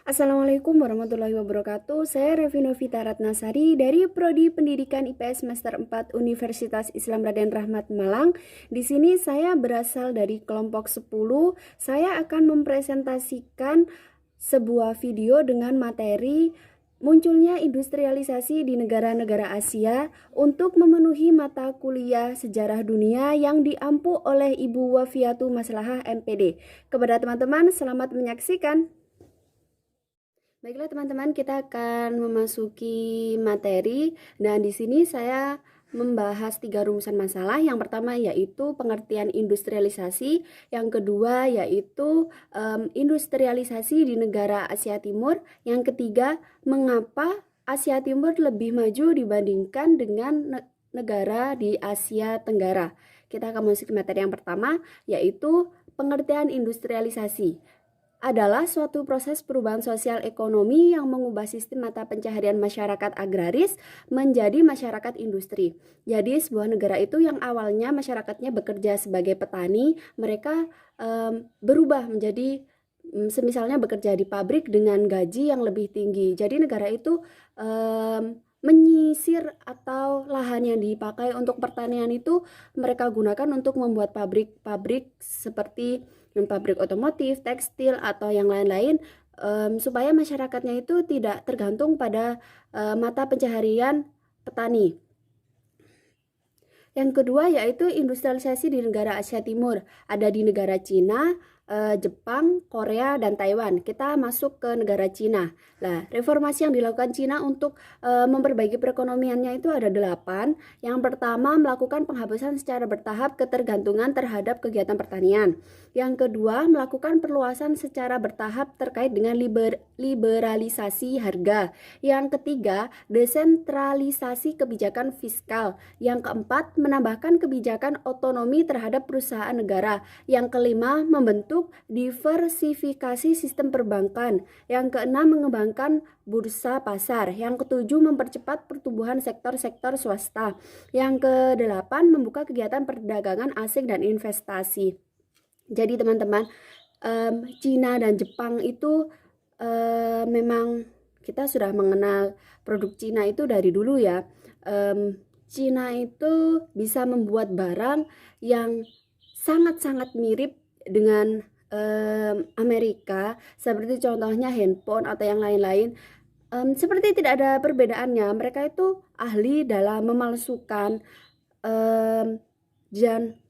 Assalamualaikum warahmatullahi wabarakatuh. Saya Revinovita Ratnasari dari Prodi Pendidikan IPS Semester 4 Universitas Islam Raden Rahmat Malang. Di sini saya berasal dari kelompok 10. Saya akan mempresentasikan sebuah video dengan materi munculnya industrialisasi di negara-negara Asia untuk memenuhi mata kuliah sejarah dunia yang diampu oleh Ibu Wafiatu Maslahah MPD. Kepada teman-teman, selamat menyaksikan. Baiklah teman-teman, kita akan memasuki materi dan di sini saya membahas 3 rumusan masalah. Yang pertama yaitu pengertian industrialisasi, yang kedua yaitu industrialisasi di negara Asia Timur, yang ketiga mengapa Asia Timur lebih maju dibandingkan dengan negara di Asia Tenggara. Kita akan memasuki materi yang pertama yaitu pengertian industrialisasi adalah suatu proses perubahan sosial ekonomi yang mengubah sistem mata pencaharian masyarakat agraris menjadi masyarakat industri. Jadi sebuah negara itu yang awalnya masyarakatnya bekerja sebagai petani, mereka berubah menjadi semisalnya bekerja di pabrik dengan gaji yang lebih tinggi. Jadi negara itu menyisir atau lahan yang dipakai untuk pertanian itu mereka gunakan untuk membuat pabrik-pabrik seperti pabrik otomotif, tekstil, atau yang lain-lain, supaya masyarakatnya itu tidak tergantung pada mata pencaharian petani. Yang kedua yaitu industrialisasi di negara Asia Timur. Ada di negara Cina, Jepang, Korea, dan Taiwan. Kita masuk ke negara Cina. Nah, reformasi yang dilakukan Cina untuk memperbaiki perekonomiannya itu ada 8. Yang pertama, melakukan penghapusan secara bertahap ketergantungan terhadap kegiatan pertanian. Yang kedua, melakukan perluasan secara bertahap terkait dengan liberalisasi harga. Yang ketiga, desentralisasi kebijakan fiskal. Yang keempat, menambahkan kebijakan otonomi terhadap perusahaan negara. Yang kelima, membentuk diversifikasi sistem perbankan. Yang keenam, mengembangkan bursa pasar. Yang ketujuh, mempercepat pertumbuhan sektor-sektor swasta. Yang kedelapan, membuka kegiatan perdagangan asing dan investasi. Jadi teman-teman, Cina dan Jepang itu memang kita sudah mengenal produk Cina itu dari dulu ya. Cina itu bisa membuat barang yang sangat-sangat mirip dengan Amerika, seperti contohnya handphone atau yang lain-lain. Seperti tidak ada perbedaannya. Mereka itu ahli dalam memalsukan, dan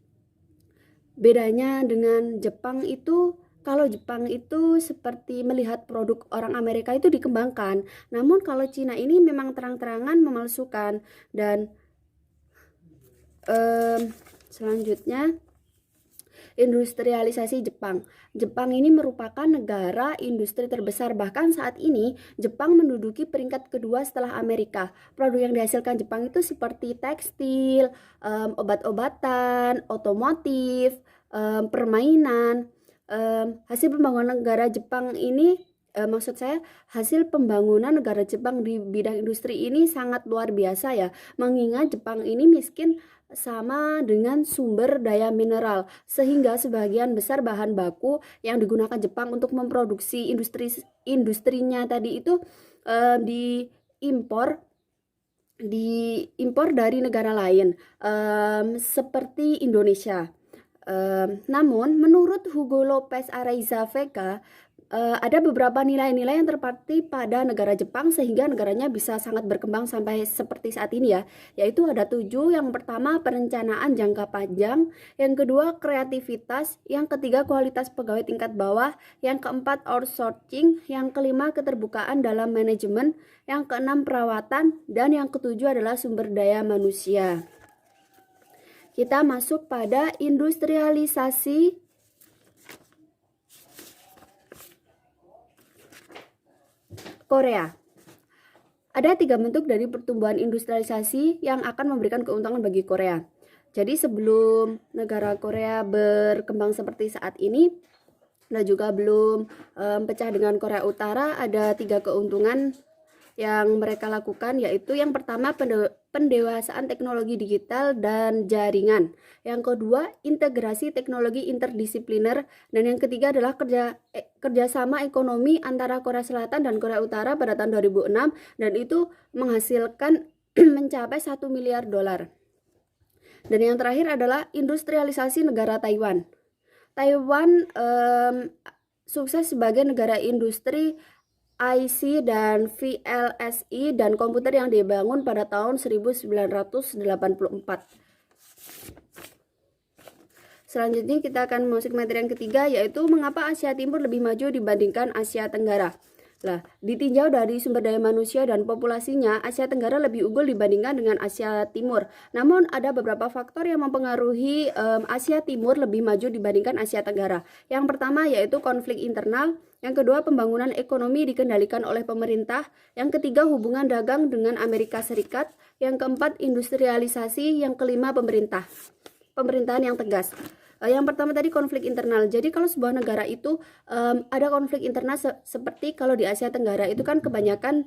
bedanya dengan Jepang itu, kalau Jepang itu seperti melihat produk orang Amerika itu dikembangkan. Namun kalau Cina ini memang terang-terangan memalsukan. Dan selanjutnya industrialisasi Jepang. Jepang ini merupakan negara industri terbesar. Bahkan saat ini Jepang menduduki peringkat kedua setelah Amerika. Produk yang dihasilkan Jepang itu seperti tekstil, obat-obatan, otomotif, permainan. Hasil pembangunan negara Jepang ini, maksud saya hasil pembangunan negara Jepang di bidang industri ini sangat luar biasa ya, mengingat Jepang ini miskin sama dengan sumber daya mineral, sehingga sebagian besar bahan baku yang digunakan Jepang untuk memproduksi industrinya tadi itu diimpor dari negara lain, seperti Indonesia. Namun menurut Hugo Lopez Araiza Vega, ada beberapa nilai-nilai yang terpati pada negara Jepang sehingga negaranya bisa sangat berkembang sampai seperti saat ini ya, yaitu ada 7. Yang pertama, perencanaan jangka panjang. Yang kedua, kreativitas. Yang ketiga, kualitas pegawai tingkat bawah. Yang keempat, outsourcing. Yang kelima, keterbukaan dalam manajemen. Yang keenam, perawatan. Dan yang ketujuh adalah sumber daya manusia. Kita masuk pada industrialisasi Korea. Ada 3 bentuk dari pertumbuhan industrialisasi yang akan memberikan keuntungan bagi Korea. Jadi sebelum negara Korea berkembang seperti saat ini, dan juga belum pecah dengan Korea Utara, ada 3 keuntungan yang mereka lakukan, yaitu yang pertama pendewasaan teknologi digital dan jaringan, yang kedua integrasi teknologi interdisipliner, dan yang ketiga adalah kerjasama ekonomi antara Korea Selatan dan Korea Utara pada tahun 2006, dan itu menghasilkan mencapai 1 miliar dolar. Dan yang terakhir adalah industrialisasi negara Taiwan. Taiwan sukses sebagai negara industri IC dan VLSI dan komputer yang dibangun pada tahun 1984. Selanjutnya kita akan masuk materi yang ketiga, yaitu mengapa Asia Timur lebih maju dibandingkan Asia Tenggara. Nah, ditinjau dari sumber daya manusia dan populasinya, Asia Tenggara lebih unggul dibandingkan dengan Asia Timur. Namun ada beberapa faktor yang mempengaruhi Asia Timur lebih maju dibandingkan Asia Tenggara. Yang pertama yaitu konflik internal, yang kedua pembangunan ekonomi dikendalikan oleh pemerintah, yang ketiga hubungan dagang dengan Amerika Serikat, yang keempat industrialisasi, yang kelima pemerintahan yang tegas. Yang pertama tadi konflik internal. Jadi kalau sebuah negara itu ada konflik internal seperti kalau di Asia Tenggara itu kan kebanyakan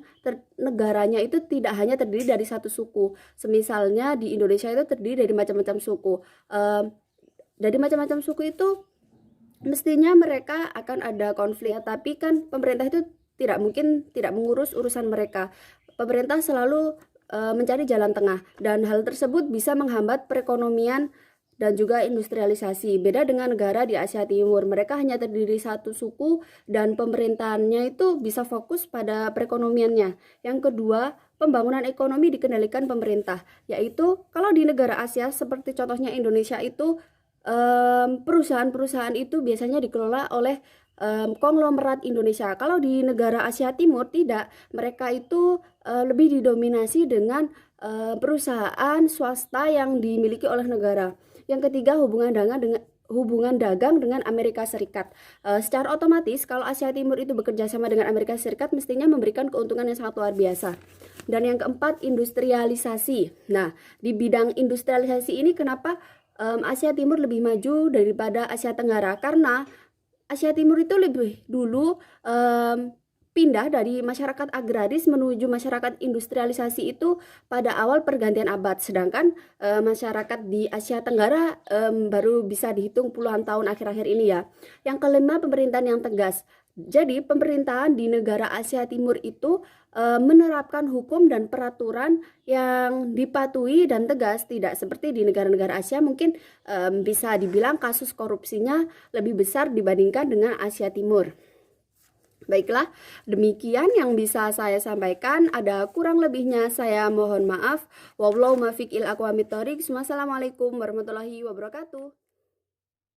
negaranya itu tidak hanya terdiri dari satu suku. Semisalnya di Indonesia itu terdiri dari macam-macam suku. Dari macam-macam suku itu mestinya mereka akan ada konflik, tapi kan pemerintah itu tidak mungkin tidak mengurus urusan mereka. Pemerintah selalu mencari jalan tengah, dan hal tersebut bisa menghambat perekonomian dan juga industrialisasi. Beda dengan negara di Asia Timur, mereka hanya terdiri satu suku dan pemerintahannya itu bisa fokus pada perekonomiannya. Yang kedua, pembangunan ekonomi dikendalikan pemerintah, yaitu kalau di negara Asia seperti contohnya Indonesia itu perusahaan-perusahaan itu biasanya dikelola oleh konglomerat Indonesia. Kalau di negara Asia Timur tidak, mereka itu lebih didominasi dengan perusahaan swasta yang dimiliki oleh negara. Yang ketiga, hubungan dagang dengan Amerika Serikat. Secara otomatis kalau Asia Timur itu bekerja sama dengan Amerika Serikat mestinya memberikan keuntungan yang sangat luar biasa. Dan yang keempat, industrialisasi. Nah, di bidang industrialisasi ini kenapa Asia Timur lebih maju daripada Asia Tenggara? Karena Asia Timur itu lebih dulu pindah dari masyarakat agraris menuju masyarakat industrialisasi itu pada awal pergantian abad, sedangkan masyarakat di Asia Tenggara baru bisa dihitung puluhan tahun akhir-akhir ini ya. Yang kelima, pemerintahan yang tegas. Jadi pemerintahan di negara Asia Timur itu menerapkan hukum dan peraturan yang dipatuhi dan tegas, tidak seperti di negara-negara Asia. Mungkin bisa dibilang kasus korupsinya lebih besar dibandingkan dengan Asia Timur. Baiklah, demikian yang bisa saya sampaikan. Ada kurang lebihnya saya mohon maaf. Wallahu muwaffiq ila aqwamit thoriq. Wassalamualaikum warahmatullahi wabarakatuh.